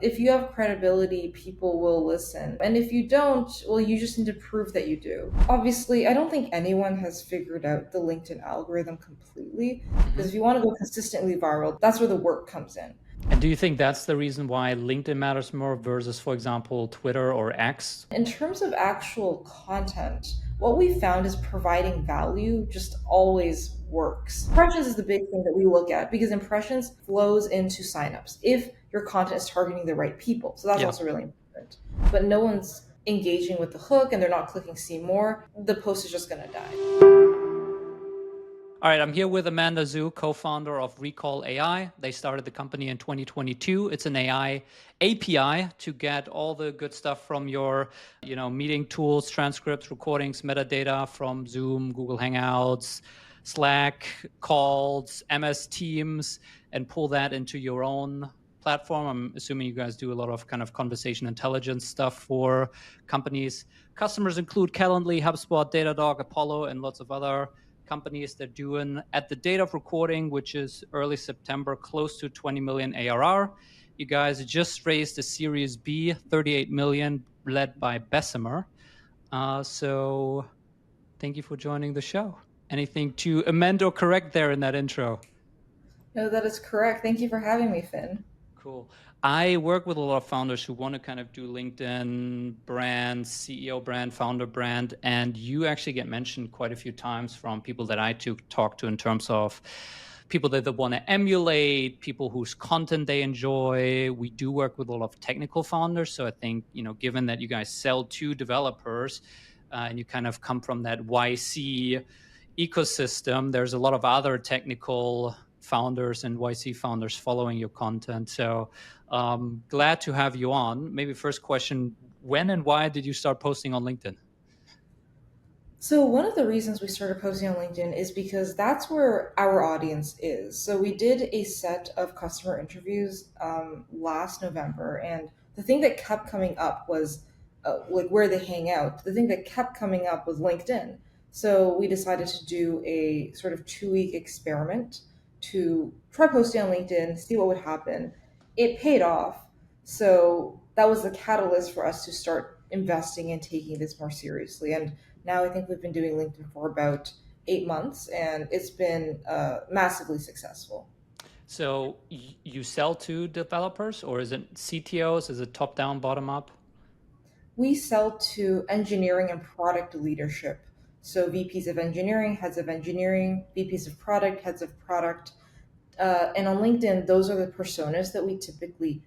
If you have credibility, people will listen. And if you don't, well, you just need to prove that you do. Obviously, I don't think anyone has figured out the LinkedIn algorithm completely, because Mhm. if you want to go consistently viral, that's where the work comes in. And do you think that's the reason why LinkedIn matters more versus, for example, Twitter or X? In terms of actual content, what we found is providing value just always works. Impressions is the big thing that we look at because impressions flows into signups if your content is targeting the right people. So that's Yeah. also really important. But no one's engaging with the hook and they're not clicking see more, the post is just going to die. All right, I'm here with Amanda Zhu, co-founder of Recall.ai. They started the company in 2022. It's an AI API to get all the good stuff from your, meeting tools, transcripts, recordings, metadata from Zoom, Google Hangouts, Slack, calls, MS Teams, and pull that into your own platform. I'm assuming you guys do a lot of kind of conversation intelligence stuff for companies. Customers include Calendly, HubSpot, Datadog, Apollo, and lots of other companies. They're doing, at the date of recording, which is early September, close to 20 million ARR. You guys just raised a Series B, 38 million, led by Bessemer. So thank you for joining the show. Anything to amend or correct there in that intro? No, that is correct. Thank you for having me, Finn. Cool. I work with a lot of founders who want to kind of do LinkedIn brand, CEO brand, founder brand, and you actually get mentioned quite a few times from people that I talk to in terms of people that they want to emulate, people whose content they enjoy. We do work with a lot of technical founders, so I think, given that you guys sell to developers and you kind of come from that YC ecosystem, there's a lot of other technical founders and YC founders following your content. So glad to have you on. Maybe first question, when and why did you start posting on LinkedIn? So one of the reasons we started posting on LinkedIn is because that's where our audience is. So we did a set of customer interviews last November, and the thing that kept coming up was like where they hang out. The thing that kept coming up was LinkedIn. So we decided to do a sort of 2 week experiment to try posting on LinkedIn, see what would happen. It paid off. So that was the catalyst for us to start investing and taking this more seriously. And now I think we've been doing LinkedIn for about 8 months, and it's been massively successful. So you sell to developers, or is it CTOs? Is it top down, bottom up? We sell to engineering and product leadership. So VPs of engineering, heads of engineering, VPs of product, heads of product. And on LinkedIn, those are the personas that we typically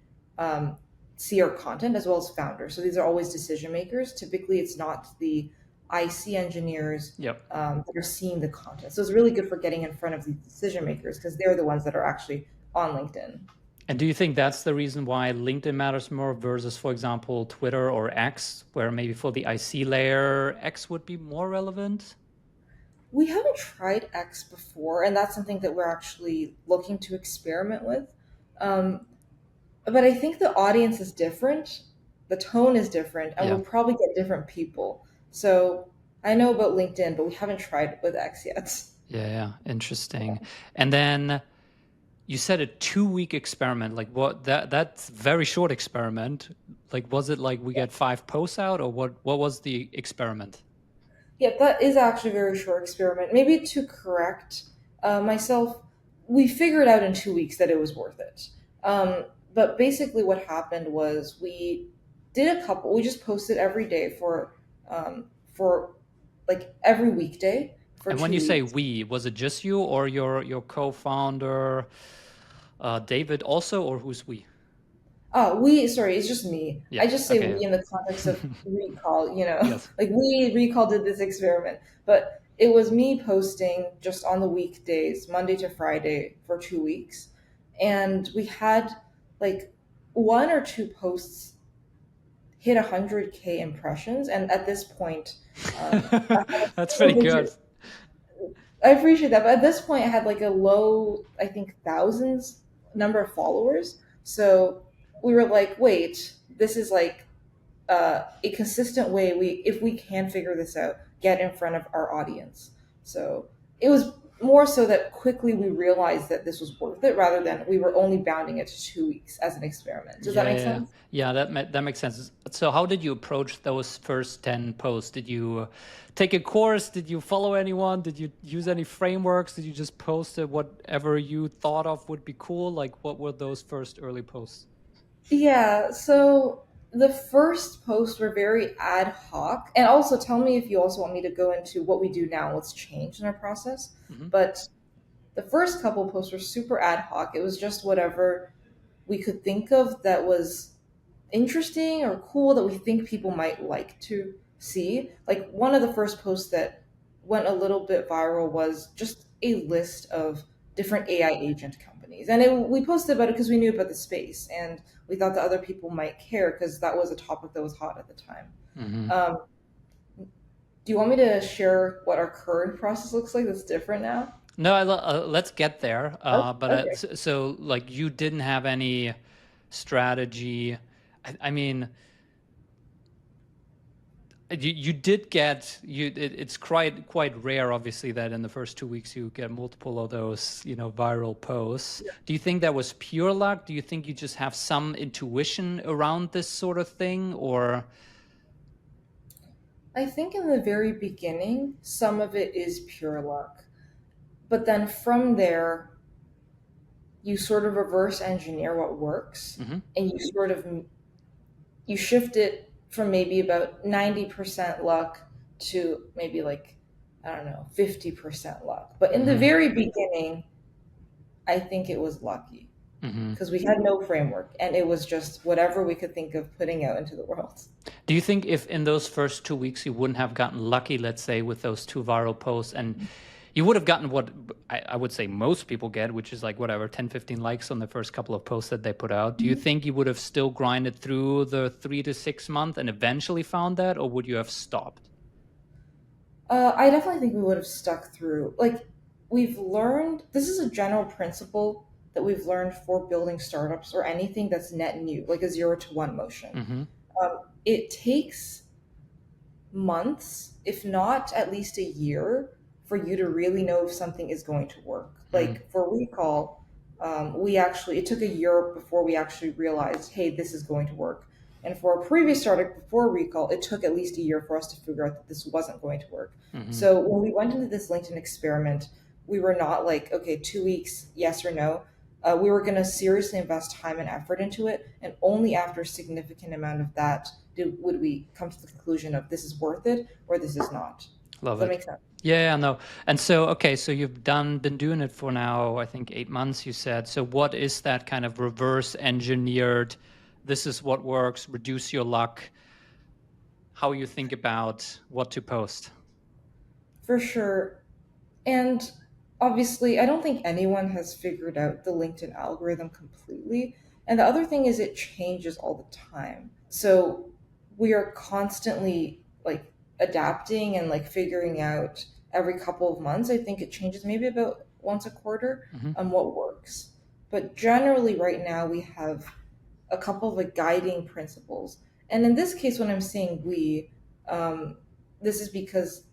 see our content, as well as founders. So these are always decision makers. Typically, it's not the IC engineers Yep. that are seeing the content. So it's really good for getting in front of these decision makers because they're the ones that are actually on LinkedIn. And do you think that's the reason why LinkedIn matters more versus, for example, Twitter or X, where maybe for the IC layer, X would be more relevant? We haven't tried X before, and that's something that we're actually looking to experiment with. Um, but I think the audience is different, the tone is different, and Yeah. we'll probably get different people. So I know about LinkedIn, but we haven't tried it with X yet. Yeah. Interesting. And then you said a 2 week experiment. Like that's very short experiment. Like, was it like we get 5 posts out, or what was the experiment? Yeah, that is actually a very short experiment. Maybe to correct myself, we figured out in 2 weeks that it was worth it. But basically, what happened was we did a couple. We just posted every day for like every weekday for And when two you say weeks. we, was it just you or your co-founder, David also, or who's we? Sorry, it's just me. Yeah. I just say Okay. we in the context of recall, Yes. like we recall did this experiment, but it was me posting just on the weekdays, Monday to Friday for 2 weeks. And we had like one or two posts hit 100K impressions. And at this point, I had a That's pretty single good. digit. I appreciate that. But at this point, I had like a low, I think, thousands number of followers. So we were like, wait, this is like a consistent way if we can figure this out, get in front of our audience. So it was more so that quickly we realized that this was worth it rather than we were only bounding it to 2 weeks as an experiment. Does that Yeah, make yeah, sense? yeah. That makes sense. So, how did you approach those first 10 posts? Did you take a course? Did you follow anyone? Did you use any frameworks? Did you just post whatever you thought of would be cool? Like, what were those first early posts? Yeah, so the first posts were very ad hoc. And also tell me if you also want me to go into what we do now, what's changed in our process. Hmm. But the first couple posts were super ad hoc. It was just whatever we could think of that was interesting or cool that we think people might like to see. Like one of the first posts that went a little bit viral was just a list of different AI agent companies. And we posted about it because we knew about the space and we thought that other people might care because that was a topic that was hot at the time. Hmm. Um, do you want me to share what our current process looks like that's different now? No, let's get there. But Okay. so, like, you didn't have any strategy. I mean, you did get it's quite rare, obviously, that in the first 2 weeks you get multiple of those, viral posts. Do you think that was pure luck? Do you think you just have some intuition around this sort of thing, or? I think in the very beginning, some of it is pure luck. But then from there, you sort of reverse engineer what works Hmm. and you shift it from maybe about 90% luck to maybe like, I don't know, 50% luck. But in the Hmm. very beginning, I think it was lucky Hmm. because we had no framework and it was just whatever we could think of putting out into the world. Do you think if in those first 2 weeks you wouldn't have gotten lucky, let's say, with those two viral posts, and you would have gotten what I would say most people get, which is like whatever, 10, 15 likes on the first couple of posts that they put out. Do you think you would have still grinded through the 3 to 6 month and eventually found that, or would you have stopped? I definitely think we would have stuck through. Like, we've learned this is a general principle that we've learned for building startups or anything that's net new, like a 0 to 1 motion. Hmm. It takes months, if not at least a year, for you to really know if something is going to work. Hmm. Like for Recall, it took a year before we actually realized, hey, this is going to work. And for a previous startup before Recall, it took at least a year for us to figure out that this wasn't going to work. Hmm. So when we went into this LinkedIn experiment, we were not like, okay, 2 weeks, yes or no. We were going to seriously invest time and effort into it, and only after a significant amount of that would we come to the conclusion of this is worth it or this is not. Does Love that it. make sense? Yeah, no. And so, okay, so you've been doing it for now, I think 8 months, you said. So what is that kind of reverse engineered, this is what works, reduce your luck, how you think about what to post? For sure. And obviously, I don't think anyone has figured out the LinkedIn algorithm completely. And the other thing is it changes all the time. So we are constantly like adapting and like figuring out every couple of months. I think it changes maybe about once a quarter Hmm. on what works. But generally, right now, we have a couple of like guiding principles. And in this case, when I'm saying we, this is because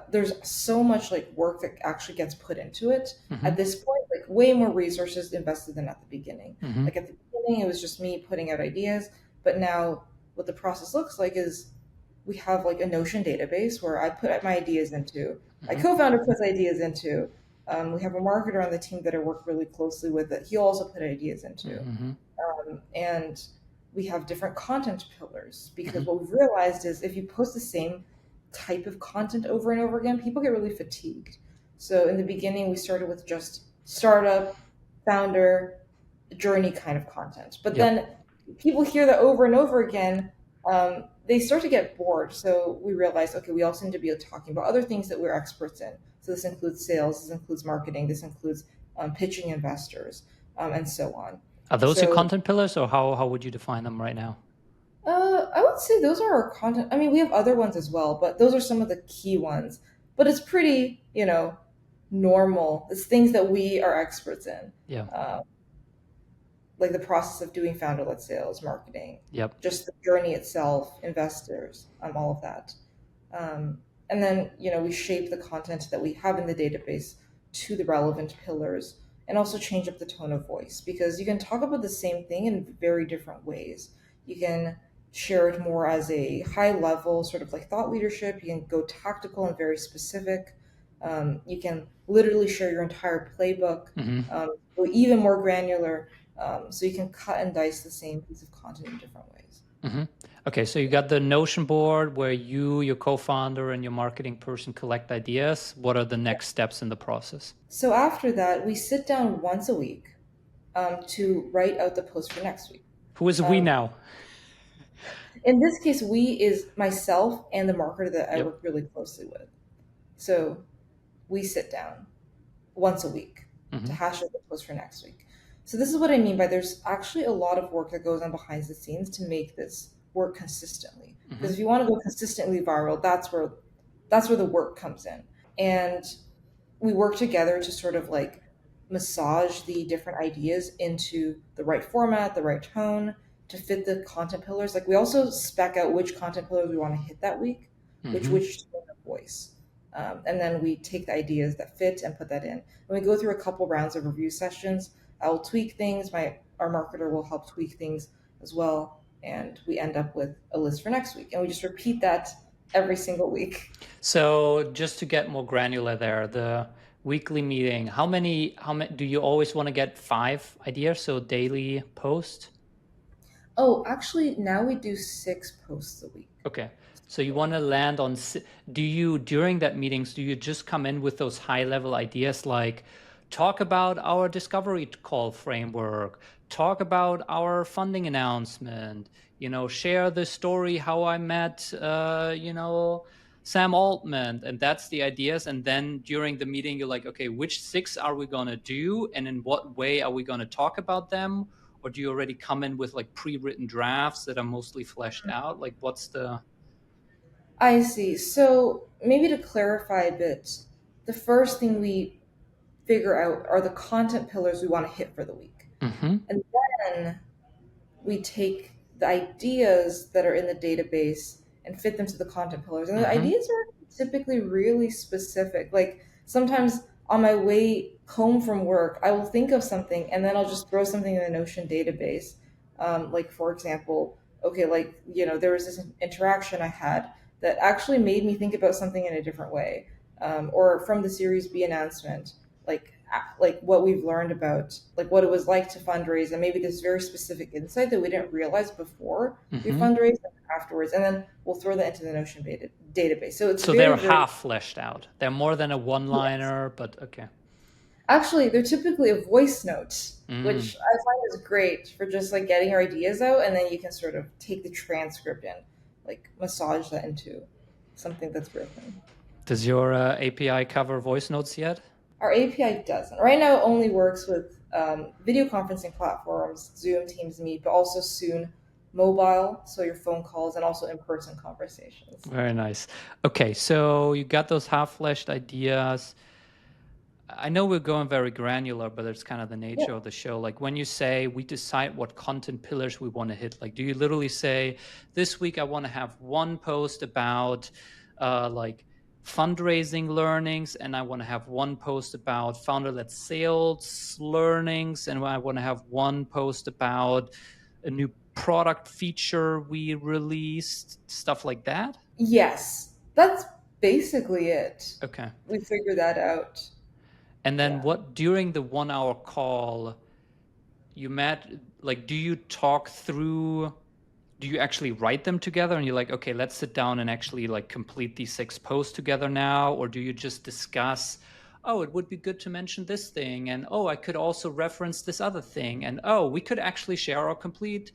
there's so much like work that actually gets put into it Hmm. at this point, like way more resources invested than at the beginning. Hmm. Like at the beginning, it was just me putting out ideas, but now what the process looks like is we have like a Notion database where I put my ideas into, my Hmm. co-founder puts ideas into. We have a marketer on the team that I work really closely with that he also put ideas into, Hmm. and we have different content pillars because Hmm. what we've realized is if you post the same type of content over and over again, people get really fatigued. So in the beginning, we started with just startup, founder, journey kind of content. But Yep. then people hear that over and over again, they start to get bored. So we realized, okay, we also need to be talking about other things that we're experts in. So this includes sales, this includes marketing, this includes pitching investors, and so on. Are those your So content pillars, or how would you define them right now? I would say those are our content. I mean, we have other ones as well, but those are some of the key ones. But it's pretty, normal. It's things that we are experts in, Yeah. uh, like the process of doing founder-led sales, marketing, Yep. just the journey itself, investors, all of that. And then, we shape the content that we have in the database to the relevant pillars, and also change up the tone of voice, because you can talk about the same thing in very different ways. You can share it more as a high level, sort of like thought leadership. You can go tactical and very specific. You can literally share your entire playbook, Hmm. go even more granular. So you can cut and dice the same piece of content in different ways. Hmm. Okay, so you got the Notion board where you, your co-founder, and your marketing person collect ideas. What are the next steps in the process? So after that, we sit down once a week to write out the post for next week. Who is we Um, now? in this case, we is myself and the marketer that I Yep. work really closely with. So we sit down once a week to Hmm. hash out the post for next week. So this is what I mean by there's actually a lot of work that goes on behind the scenes to make this work consistently. Because Hmm. if you want to go consistently viral, that's where the work comes in. And we work together to sort of like massage the different ideas into the right format, the right tone to fit the content pillars. Like we also spec out which content pillars we want to hit that week, Hmm. which tone of voice. And then we take the ideas that fit and put that in. And we go through a couple rounds of review sessions. I'll tweak things. Our marketer will help tweak things as well, and we end up with a list for next week. And we just repeat that every single week. So just to get more granular there, the weekly meeting, how many do you always want to get 5 ideas? So daily post? Oh, actually, now we do 6 posts a week. Okay. So you want to land on, do you, during that meetings, do you just come in with those high level ideas like talk about our discovery call framework, talk about our funding announcement, share the story how I met, Sam Altman, and that's the ideas. And then during the meeting, you're like, okay, which 6 are we going to do? And in what way are we going to talk about them? Or do you already come in with like pre-written drafts that are mostly fleshed out? Like what's the I see. So maybe to clarify a bit, the first thing we figure out are the content pillars we want to hit for the week. Mm-hmm. And then we take the ideas that are in the database and fit them to the content pillars. And the Mm-hmm. ideas are typically really specific. Like sometimes on my way home from work, I will think of something and then I'll just throw something in the Notion database. Like, for example, okay, like, there was this interaction I had that actually made me think about something in a different way. Or from the Series B announcement, like what we've learned about like what it was like to fundraise, and maybe this very specific insight that we didn't realize before we Mm-hmm. fundraised and afterwards, and then we'll throw that into the Notion database. So it's So they're very, very half fleshed out. They're more than a yes. one-liner, but okay. Actually, they're typically a voice note, Mm. which I find is great for just like getting your ideas out, and then you can sort of take the transcript and like massage that into something that's written. Does your API cover voice notes yet? Our API doesn't. Right now, it only works with video conferencing platforms, Zoom, Teams, Meet, but also soon mobile, so your phone calls and also in-person conversations. Very nice. Okay, so you got those half-fleshed ideas. I know we're going very granular, but it's kind of the Yeah. nature of the show. Like when you say we decide what content pillars we want to hit, like do you literally say this week I want to have one post about like fundraising learnings, and I want to have one post about founder-led sales learnings, and I want to have one post about a new product feature we released, stuff like that? Yes, that's basically it. Okay. We figured that out. And then Yeah. what during the 1 hour call you met, like do you talk through, do you actually write them together and you're like, okay, let's sit down and actually like complete these 6 posts together now? Or do you just discuss, oh, it would be good to mention this thing, and oh, I could also reference this other thing, and oh, we could actually share our complete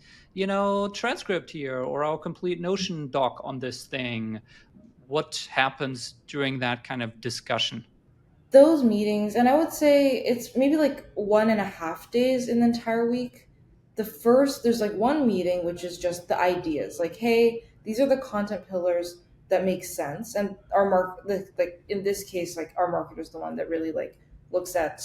transcript here, or our complete Notion doc on this thing? What happens during that kind of discussion? Those meetings, and I would say it's maybe like 1.5 days in the entire week. There's like one meeting, which is just the ideas, like, hey, these are the content pillars that make sense. And like in this case, like our marketer is the one that really like looks at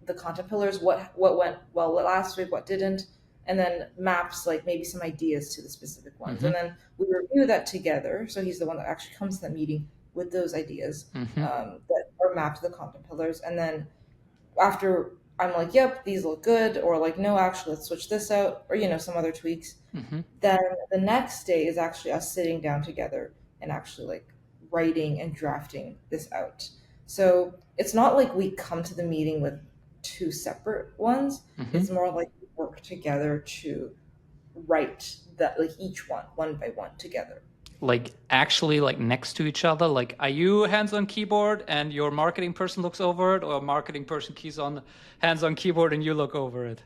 the content pillars, what went well last week, what didn't, and then maps like maybe some ideas to the specific ones. Mm-hmm. And then we review that together. So he's the one that actually comes to that meeting with those ideas Mm-hmm. that are mapped to the content pillars. And then after I'm like, yep, these look good, or like, no, actually, let's switch this out, or some other tweaks. Mm-hmm. Then the next day is actually us sitting down together and actually like writing and drafting this out. So it's not like we come to the meeting with two separate ones. Mm-hmm. It's more like we work together to write that, like each one by one together. Like actually like next to each other? Like are you hands on keyboard and your marketing person looks over it, or marketing person keys on hands on keyboard and you look over it?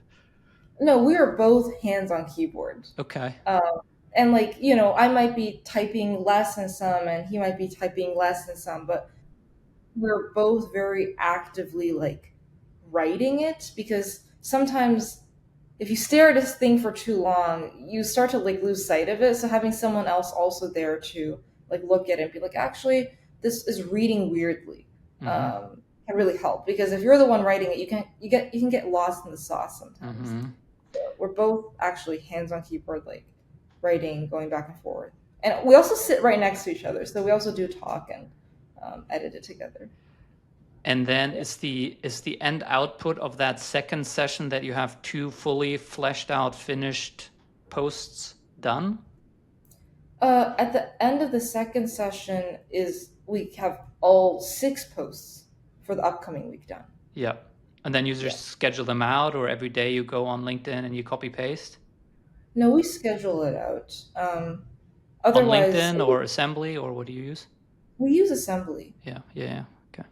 No, we are both hands on keyboard. Okay. And like, I might be typing less than some and he might be typing less than some, but we're both very actively like writing it, because sometimes if you stare at this thing for too long, you start to like lose sight of it. So having someone else also there to like look at it and be like, actually, this is reading weirdly, Mm-hmm. can really help, because if you're the one writing it, you can get lost in the sauce sometimes. Mm-hmm. So we're both actually hands on keyboard, like writing, going back and forth, and we also sit right next to each other, so we also do talk and edit it together. And then Yeah. is the end output of that second session that you have two fully fleshed out, finished posts done? At the end of the second session is we have all 6 posts for the upcoming week done. Yeah. And then you Yeah. just schedule them out, or every day you go on LinkedIn and you copy paste No, we schedule it out. on Otherwise, LinkedIn or Assembly, or what do you use? we use assembly. Yeah. Yeah. Yeah. Okay.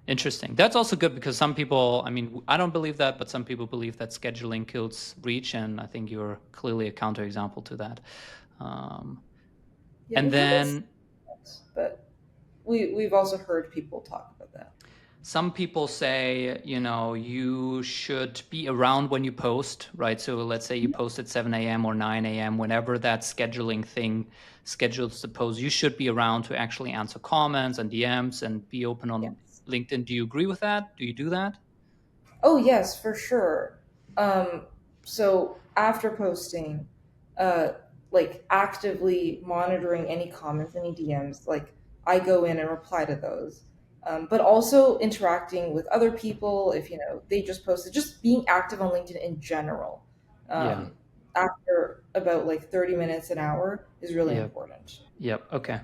Interesting. That's also good because some people, I mean, I don't believe that, but some people believe that scheduling kills reach. And I think you're clearly a counterexample to that. Um, Yeah, and we haven't seen then it, but we've also heard people talk about that. some people say, you should be around when you post, right? So let's say you post at 7 a.m. or 9 a.m., whenever that scheduling thing schedules the post, you should be around to actually answer comments and DMs and be open on Yes. LinkedIn. Do you agree with that? Do you do that? Oh yes, for sure. Um, so after posting, uh, like actively monitoring any comments, any DMs, like I go in and reply to those. But also interacting with other people if they just posted, just being active on LinkedIn in general. Yeah. Um, After about like 30 minutes an hour is really Yep. important. Yep. Okay.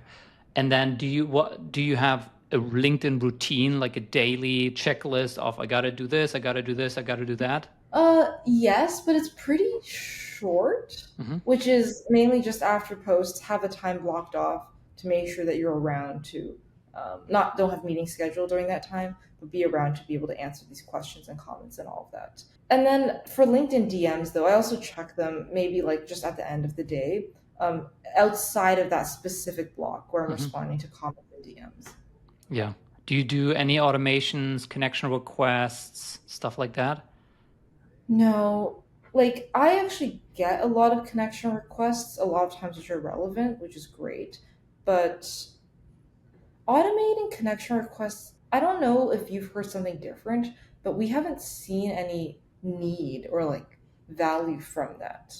And then do you have a LinkedIn routine, like a daily checklist of I gotta do this, I gotta do this, I gotta do that? Yes, but it's pretty short, Hmm. which is mainly just after posts, have a time blocked off to make sure that you're around to, not don't have meetings scheduled during that time, but be around to be able to answer these questions and comments and all of that. And then for LinkedIn DMs, though, I also check them maybe like just at the end of the day, outside of that specific block where I'm Hmm. responding to comments and DMs. Yeah. Do you do any automations, connection requests, stuff like that? No, like I actually get a lot of connection requests, a lot of times which are relevant, which is great. But automating connection requests, I don't know if you've heard something different, but we haven't seen any need or like value from that.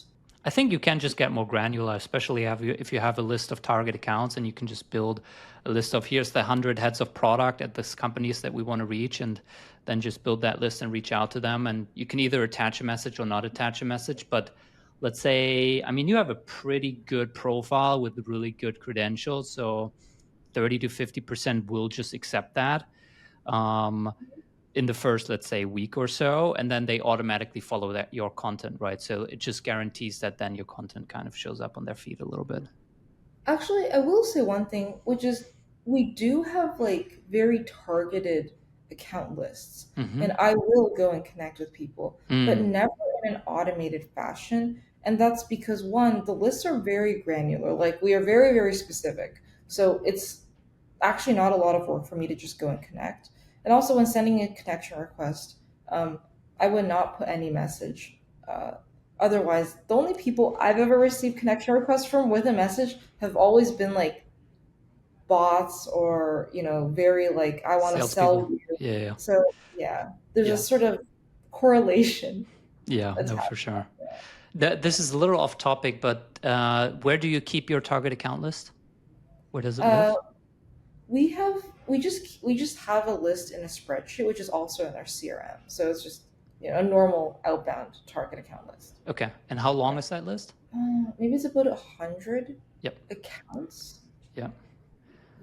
I think you can just get more granular, especially if you have a list of target accounts and you can just build a list of here's the 100 heads of product at this companies that we want to reach, and then just build that list and reach out to them. And you can either attach a message or not attach a message. But let's say, I mean, you have a pretty good profile with really good credentials. So 30 to 50% will just accept that. Um, in the first, let's say, week or so, and then they automatically follow that your content, right? So it just guarantees that then your content kind of shows up on their feed a little bit. Actually, I will say one thing, which is we do have like very targeted account lists, Mm-hmm. and I will go and connect with people, but Mm. never in an automated fashion. And that's because one, the lists are very granular, like we are very, very specific. So it's actually not a lot of work for me to just go and connect. And also, when sending a connection request, um, I would not put any message. Uh, Otherwise, the only people I've ever received connection requests from with a message have always been like bots or, very like, I want to Salespeople. sell you. Yeah, yeah, So, yeah, there's a yeah, sort of correlation yeah. that's No, for happening. sure. This is a little off topic, but where do you keep your target account list? Where does it Uh, live? We just have a list in a spreadsheet, which is also in our CRM. So it's just a normal outbound target account list. Okay. And how long Yeah. is that list? Maybe it's about 100 Yep. accounts. Yeah.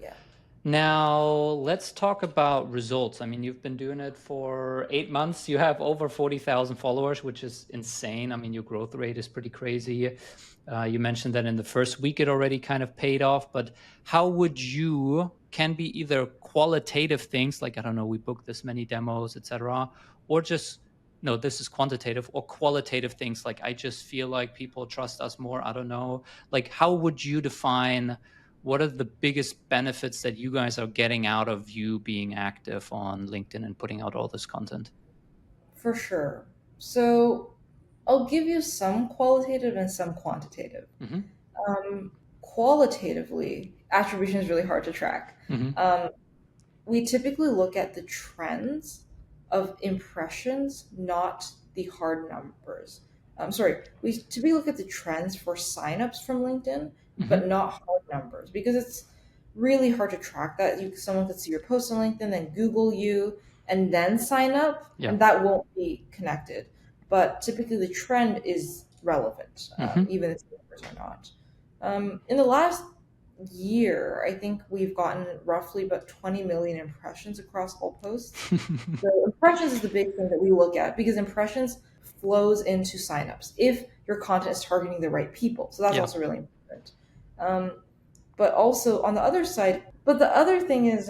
Yeah. Now, let's talk about results. I mean, you've been doing it for 8 months. You have over 40,000 followers, which is insane. I mean, your growth rate is pretty crazy. You mentioned that in the first week it already kind of paid off, but how would you, can be either qualitative things like, I don't know, we booked this many demos, etc., or just, no, this is quantitative, or qualitative things like, I just feel like people trust us more. I don't know. Like, how would you define what are the biggest benefits that you guys are getting out of you being active on LinkedIn and putting out all this content? For sure. So I'll give you some qualitative and some quantitative. Mm-hmm. Qualitatively, attribution is really hard to track. Mm-hmm. We typically look at the trends of impressions, not the hard numbers. Sorry, we typically look at the trends for signups from LinkedIn, Mm-hmm. but not hard numbers because it's really hard to track that. Someone could see your post on LinkedIn, then Google you, and then sign up, Yeah. and that won't be connected. But typically, the trend is relevant, Mm-hmm. even if the numbers are not. In the last year, I think we've gotten roughly about 20 million impressions across all posts. So impressions is the big thing that we look at because impressions flows into signups if your content is targeting the right people. So that's Yeah. also really important. Um, but also on the other side, but the other thing is,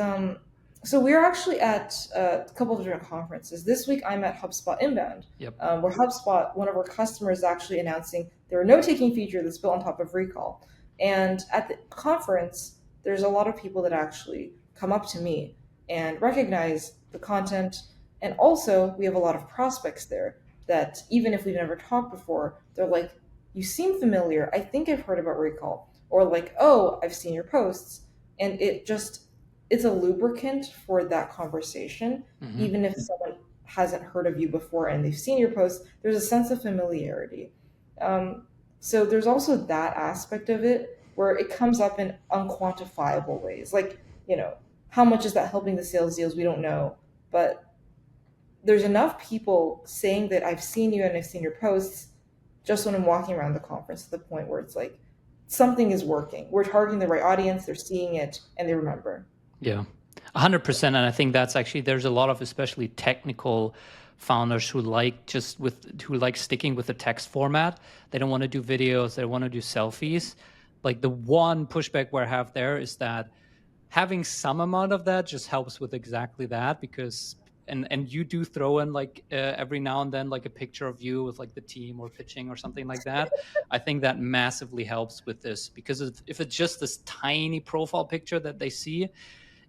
so we're actually at a couple of different conferences. This week I'm at HubSpot Inbound, Yep. where HubSpot, one of our customers, is actually announcing their note-taking feature that's built on top of Recall. And at the conference, there's a lot of people that actually come up to me and recognize the content. And also, we have a lot of prospects there that even if we've never talked before, they're like, "You seem familiar. I think I've heard about Recall." Or like, "Oh, I've seen your posts." And it's a lubricant for that conversation. Mm-hmm. Even if someone hasn't heard of you before and they've seen your post, there's a sense of familiarity. Um, so there's also that aspect of it where it comes up in unquantifiable ways. Like, how much is that helping the sales deals? We don't know. But there's enough people saying that I've seen you and I've seen your posts just when I'm walking around the conference to the point where it's like something is working. We're targeting the right audience, they're seeing it, and they remember. Yeah. 100%. And I think that's actually, there's a lot of especially technical founders who who like sticking with the text format. They don't want to do videos, they want to do selfies. Like, the one pushback we have there is that having some amount of that just helps with exactly that, because and you do throw in like every now and then like a picture of you with like the team or pitching or something like that. I think that massively helps with this, because if it's just this tiny profile picture that they see,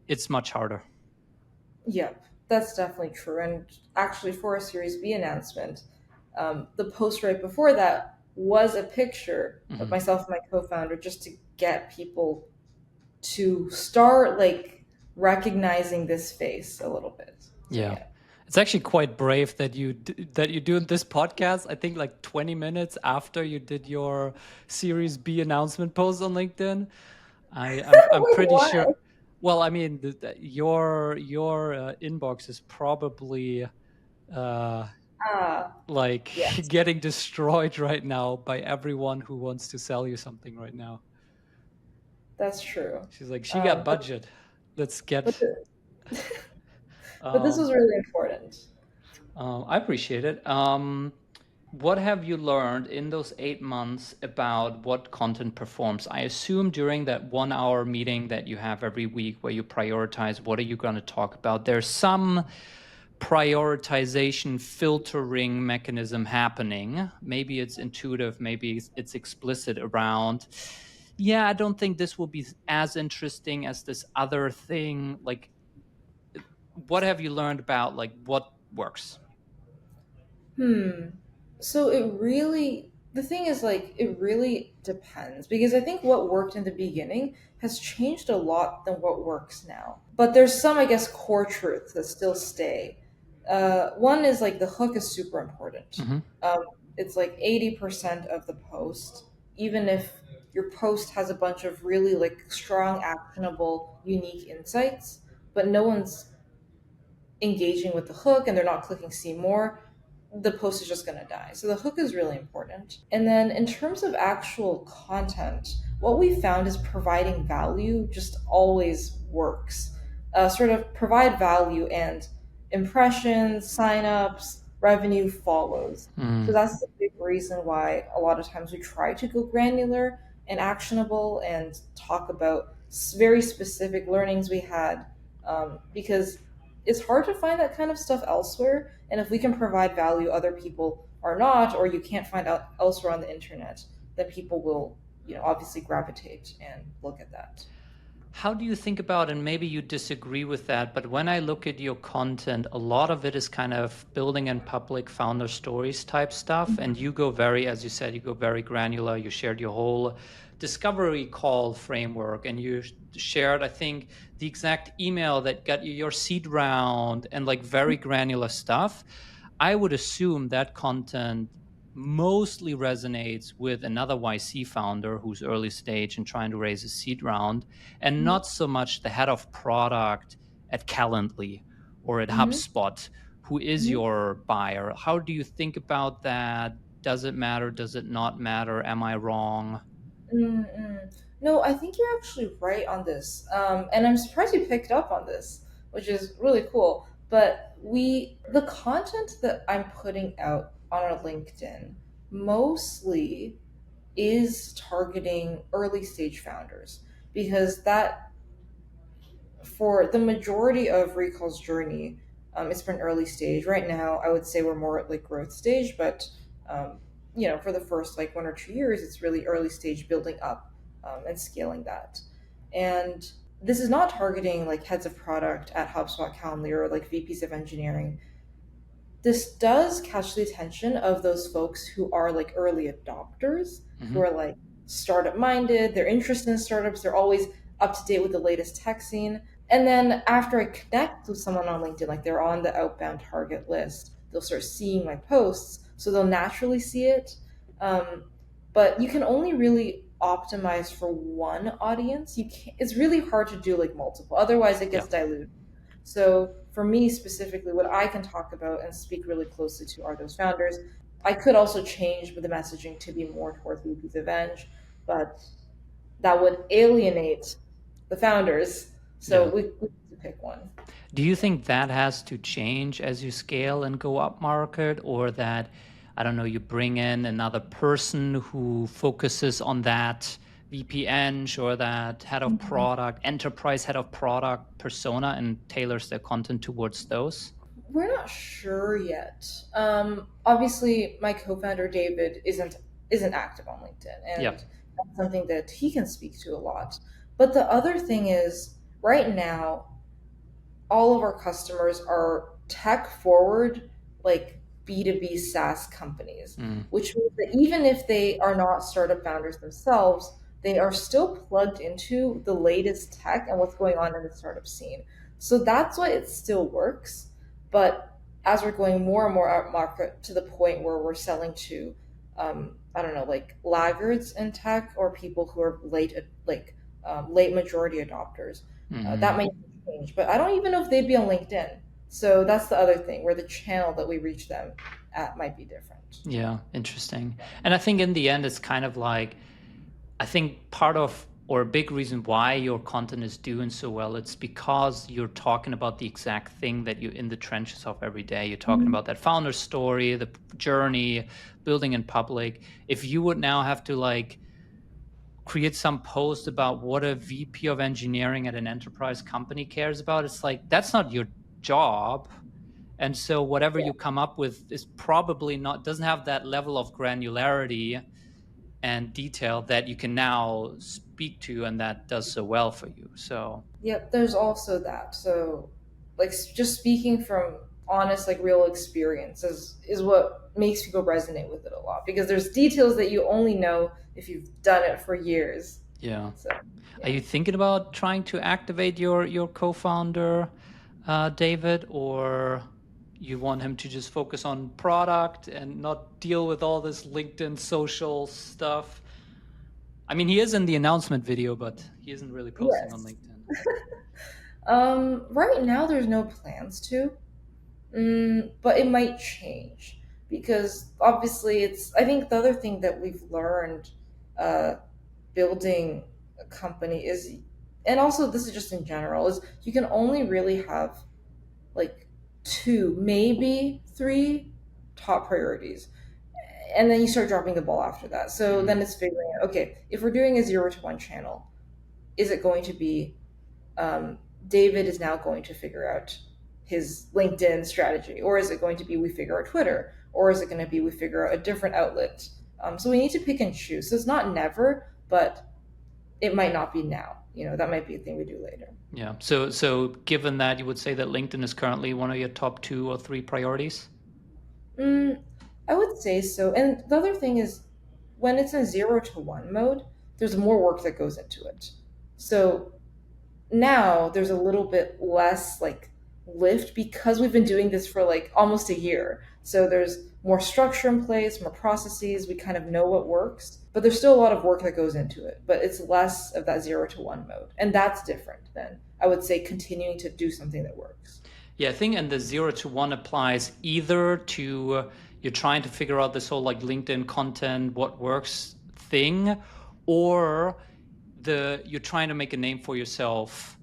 it's much harder. Yep, that's definitely true. And actually, for a Series B announcement, the post right before that was a picture of Hmm. myself and my co-founder just to get people to start like recognizing this face a little bit. So Yeah. yeah. It's actually quite brave that that you do this podcast. I think like 20 minutes after you did your Series B announcement post on LinkedIn. I'm Wait, pretty why? sure. Well, I mean, your inbox is probably uh, Ah, like yes, getting destroyed right now by everyone who wants to sell you something right now. that's true. She's like, she got Um, but budget. Let's but, get. the, but this Um, was really important. I appreciate it. What have you learned in those 8 months about what content performs? I assume during that 1 hour meeting that you have every week where you prioritize what are you going to talk about, there's some prioritization filtering mechanism happening. Maybe it's intuitive, maybe it's explicit around, yeah, I don't think this will be as interesting as this other thing. Like, what have you learned about like what works? Hmm. So the thing is, like, it really depends because I think what worked in the beginning has changed a lot than what works now. But there's some, I guess, core truths that still stay. One is like the hook is super important. Hmm. Um, it's like 80% of the post, even if your post has a bunch of really like strong, actionable, unique insights, but no one's engaging with the hook and they're not clicking see more, the post is just going to die. So the hook is really important. And then in terms of actual content, what we found is providing value just always works. Sort of provide value and impressions, signups, revenue follows. So Mm. that's the big reason why a lot of times we try to go granular and actionable and talk about very specific learnings we had, because it's hard to find that kind of stuff elsewhere. And if we can provide value other people are not, or you can't find out elsewhere on the internet, then people will, obviously gravitate and look at that. How do you think about, and maybe you disagree with that, but when I look at your content, a lot of it is kind of building in public founder stories type stuff. And you go very, as you said, you go very granular. You shared your whole discovery call framework and you shared, I think, the exact email that got you your seed round and like very granular stuff. I would assume that content mostly resonates with another YC founder who's early stage and trying to raise a seed round, and Mhm. not so much the head of product at Calendly or at Mhm. HubSpot, who is Mhm. your buyer. How do you think about that? Does it matter? Does it not matter? Am I wrong? Mm-mm. No, I think you're actually right on this. And I'm surprised you picked up on this, which is really cool. But the content that I'm putting out on our LinkedIn mostly is targeting early stage founders because that for the majority of Recall's journey, it's been early stage. Right now, I would say we're more at like growth stage, but um, for the first like 1 or 2 years, it's really early stage building up and scaling that. And this is not targeting like heads of product at HubSpot, Calendly, or like VPs of engineering. This does catch the attention of those folks who are like early adopters, who Hmm. are like startup minded, they're interested in startups, they're always up to date with the latest tech scene. And then after I connect with someone on LinkedIn, like they're on the outbound target list, they'll start seeing my posts, so they'll naturally see it. Um, but you can only really optimize for one audience. You can't, it's really hard to do like multiple, otherwise it Yeah. gets diluted. So for me specifically, what I can talk about and speak really closely to are those founders. I could also change the messaging to be more towards VPs of Eng, but that would alienate the founders. So Yeah. we need to pick one. Do you Yeah. think that has to change as you scale and go up market, or that, I don't know, you bring in another person who focuses on that VPN or that head of Mhm. product, enterprise head of product persona and tailors their content towards those? We're not sure yet. Obviously, my co-founder David isn't active on LinkedIn, Yeah. and that's something that he can speak to a lot. But the other thing is, right now, all of our customers are tech forward, like B2B SaaS companies, Mm. which means that even if they are not startup founders themselves, they are still plugged into the latest tech and what's going on in the startup scene. So that's why it still works. But as we're going more and more out market to the point where we're selling to, I don't know, like laggards in tech or people who are late majority adopters, that Hmm. might change, but I don't even know if they'd be on LinkedIn. So that's the other thing, where the channel that we reach them at might be different. Yeah, interesting. And I think in the end, it's kind of like, I think part of, or a big reason why your content is doing so well, it's because you're talking about the exact thing that you're in the trenches of every day. You're talking Mhm. about that founder story, the journey, building in public. If you would now have to like create some post about what a VP of engineering at an enterprise company cares about, it's like that's not your job. And so whatever Yeah. you come up with is probably not, doesn't have that level of granularity and detail that you can now speak to, and that does so well for you. So Yep, there's also that. So, like, just speaking from honest, like, real experience is what makes people resonate with it a lot because there's details that you only know if you've done it for years. yeah. So, Are yeah. you thinking about trying to activate your co-founder, David, or you want him to just focus on product and not deal with all this LinkedIn social stuff? I mean, he is in the announcement video, but he isn't really posting on Yes. LinkedIn. Right now there's no plans to. But it might change because obviously it's. I think the other thing that we've learned uh, building a company is, and also this is just in general, is you can only really have like two, maybe three top priorities. And then you start dropping the ball after that. So Mm. then it's figuring out, okay, if we're doing a 0 to 1 channel, is it going to be um, David is now going to figure out his LinkedIn strategy? Or is it going to be we figure out Twitter? Or is it going to be we figure out a different outlet? So we need to pick and choose. So it's not never, but it might not be now. That might be a thing we do later. Yeah. So given that, you would say that LinkedIn is currently one of your top 2 or 3 priorities? Mm, I would say so. And the other thing is, when it's in 0 to 1 mode, there's more work that goes into it. So now there's a little bit less like lift because we've been doing this for like almost a year. So there's more structure in place, more processes. We kind of know what works, but there's still a lot of work that goes into it. But it's less of that 0 to 1 mode. And that's different than I would say continuing to do something that works. Yeah, I think, and the 0 to 1 applies either to you're trying to figure out this whole like LinkedIn content, what works thing, or you're trying to make a name for yourself.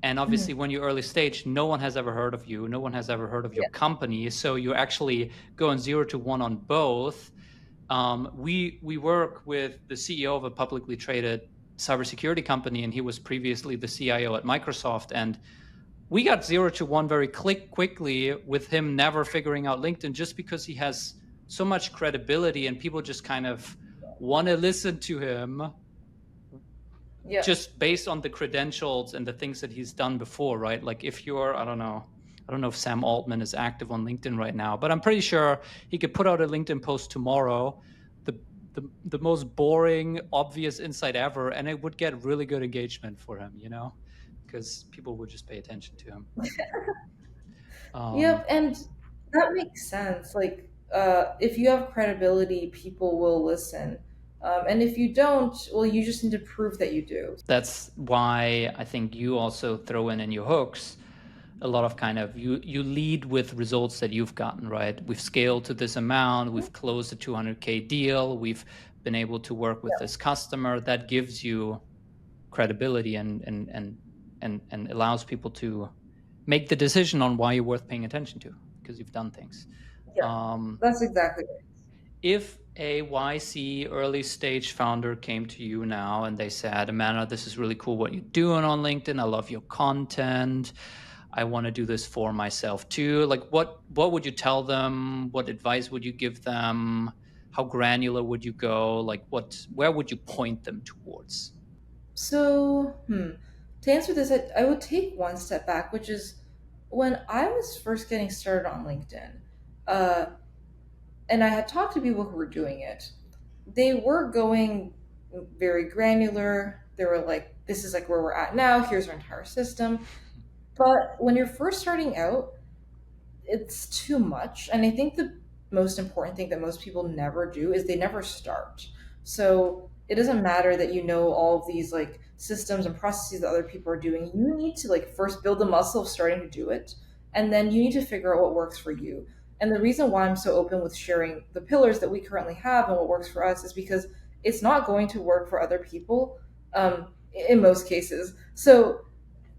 And obviously, Mhm. when you're early stage, no one has ever heard of you, no one has ever heard of your Yeah. company. So you're actually going 0 to 1 on both. We work with the CEO of a publicly traded cybersecurity company, and he was previously the CIO at Microsoft. And we got 0 to 1 very quickly with him never figuring out LinkedIn, just because he has so much credibility and people just kind of want to listen to him Yeah. just based on the credentials and the things that he's done before, right? Like if you're, I don't know if Sam Altman is active on LinkedIn right now, but I'm pretty sure he could put out a LinkedIn post tomorrow, the the most boring, obvious insight ever, and it would get really good engagement for him, because people would just pay attention to him. Um, Yep, and that makes sense. Like, if you have credibility, people will listen. And if you don't, well, you just need to prove that you do. that's why I think you also throw in your hooks a lot of kind of you lead with results that you've gotten, right? We've scaled to this amount, we've closed a 200K deal, we've been able to work with this customer. That gives you credibility and allows people to make the decision on why you're worth paying attention to, because you've done things. Yeah, um, that's exactly right. if a YC early stage founder came to you now and they said, Amanda, this is really cool what you're doing on LinkedIn, I love your content, I want to do this for myself too. Like what would you tell them? What advice would you give them? How granular would you go? Like where would you point them towards? So, to answer this, I would take one step back, which is when I was first getting started on LinkedIn, uh, and I had talked to people who were doing it. They were going very granular. They were like, "This is like where we're at now. Here's our entire system." But when you're first starting out, it's too much. And I think the most important thing that most people never do is they never start. So it doesn't matter that you know all of these like systems and processes that other people are doing. You need to like first build the muscle of starting to do it. And then you need to figure out what works for you. And the reason why I'm so open with sharing the pillars that we currently have and what works for us is because it's not going to work for other people in most cases. So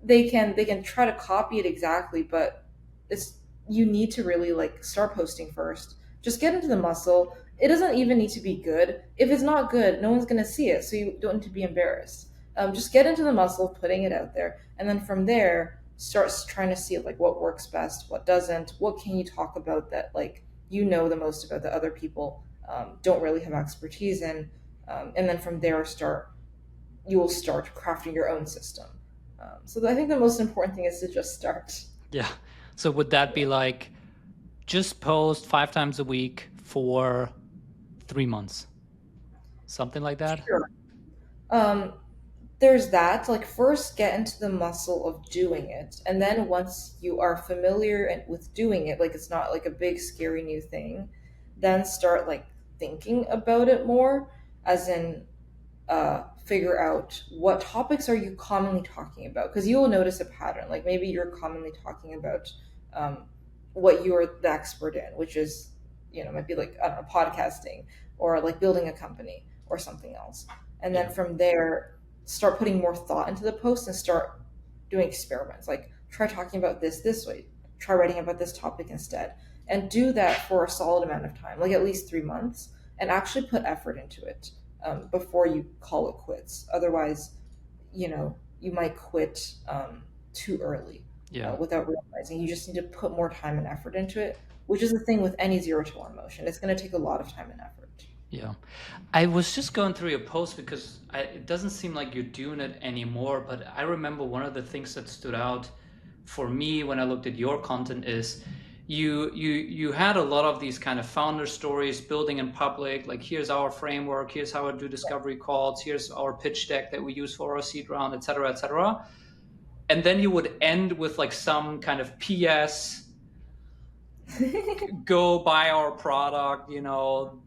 they can try to copy it exactly, but it's you need to really like start posting first. Just get into the muscle. It doesn't even need to be good. If it's not good, no one's gonna see it, so you don't need to be embarrassed. Just get into the muscle of putting it out there, and then from there, start trying to see like what works best, what doesn't, what can you talk about that like you know the most about that other people don't really have expertise in, and then from there you will start crafting your own system. So I think the most important thing is to just start. Yeah. So would that be like just post 5 times a week for 3 months? Something like that? Sure. Um, there's that. Like, first get into the muscle of doing it. And then once you are familiar with doing it, like it's not like a big, scary new thing, then start like thinking about it more, as in figure out what topics are you commonly talking about, because you will notice a pattern. Like maybe you're commonly talking about um, what you're the expert in, which is, might be like, I don't know, podcasting, or like building a company or something else. And then Yeah. from there, start putting more thought into the post and start doing experiments. Like try talking about this way, try writing about this topic instead, and do that for a solid amount of time, like at least 3 months, and actually put effort into it before you call it quits. Otherwise, you might quit too early Yeah. without realizing. You just need to put more time and effort into it, which is the thing with any 0 to 1 motion. It's going to take a lot of time and effort. Yeah. I was just going through your post because it doesn't seem like you're doing it anymore, but I remember one of the things that stood out for me when I looked at your content is you had a lot of these kind of founder stories, building in public, like here's our framework, here's how I do discovery calls, here's our pitch deck that we use for our seed round, et cetera, et cetera. And then you would end with like some kind of PS, go buy our product,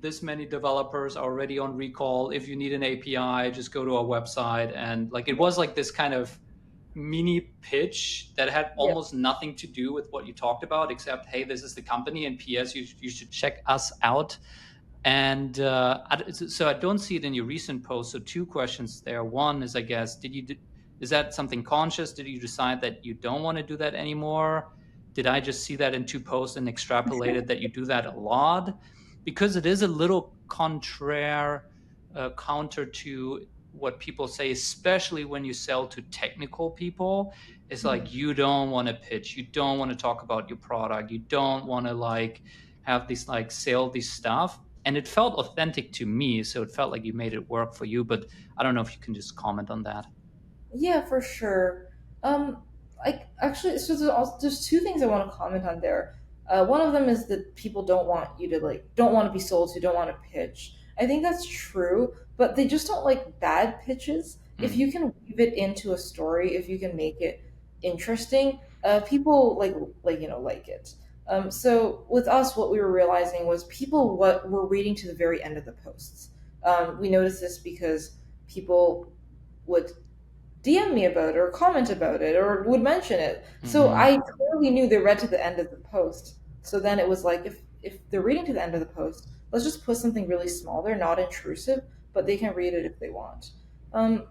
this many developers are already on Recall. If you need an API, just go to our website. And like it was like this kind of mini pitch that had Yep. almost nothing to do with what you talked about, except, hey, this is the company, and PS, you should check us out. And so I don't see it in your recent post. So two questions there. One is, I guess, is that something conscious? Did you decide that you don't want to do that anymore? Did I just see that in two posts and extrapolated that you do that a lot? Because it is a little counter to what people say, especially when you sell to technical people. It's like you don't want to pitch, you don't want to talk about your product, you don't want to like have this like sell this stuff. And it felt authentic to me, so it felt like you made it work for you. But I don't know if you can just comment on that. Yeah, for sure. Um, I actually, so there's two things I want to comment on there. One of them is that people don't want you to don't want to be sold to, don't want to pitch. I think that's true, but they just don't like bad pitches. If Mm. you can weave it into a story, if you can make it interesting, people like it. So with us, what we were realizing was people what were reading to the very end of the posts. We noticed this because people would DM me about it or comment about it or would mention it. So Hmm. I clearly knew they read to the end of the post. So then it was like, if they're reading to the end of the post, let's just put something really small there, not intrusive, but they can read it if they want. Um,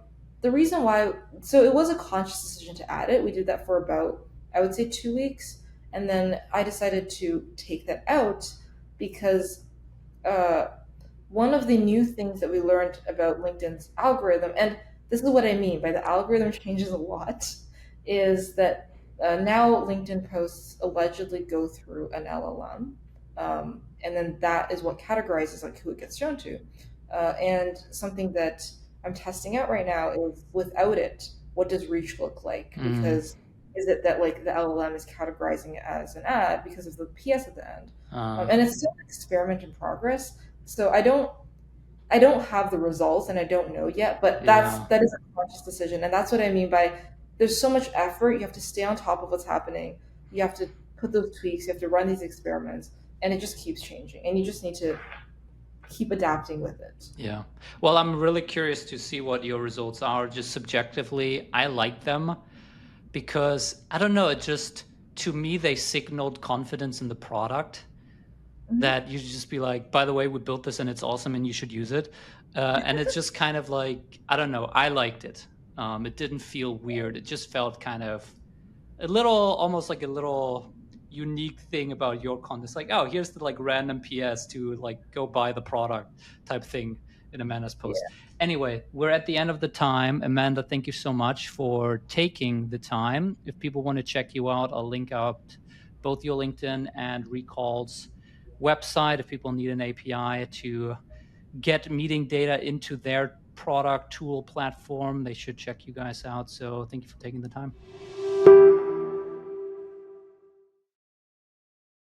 the reason why, so it was a conscious decision to add it. We did that for about, I would say, 2 weeks. And then I decided to take that out because uh, one of the new things that we learned about LinkedIn's algorithm, and this is what I mean by the algorithm changes a lot, is that now LinkedIn posts allegedly go through an LLM, and then that is what categorizes like who it gets shown to. And something that I'm testing out right now is without it, what does reach look like? Mm. Because is it that like the LLM is categorizing it as an ad because of the PS at the end? Uh, And it's still an experiment in progress, so I don't have the results and I don't know yet, but yeah. that is a conscious decision. And that's what I mean by there's so much effort. You have to stay on top of what's happening. You have to put those tweaks, you have to run these experiments, and it just keeps changing. And you just need to keep adapting with it. Yeah. Well, I'm really curious to see what your results are. Just subjectively, I like them because I don't know, it just, to me, they signaled confidence in the product, Mhm. that you should just be like, by the way, we built this and it's awesome and you should use it. And it's just kind of like, I don't know, I liked it. It didn't feel weird. It just felt kind of a little, almost like a little unique thing about your content. It's like, oh, here's the like random PS to like go buy the product type thing in Amanda's post. Yeah. Anyway, we're at the end of the time. Amanda, thank you so much for taking the time. If people want to check you out, I'll link out both your LinkedIn and Recall's website. If people need an API to get meeting data into their product tool platform, they should check you guys out. So thank you for taking the time.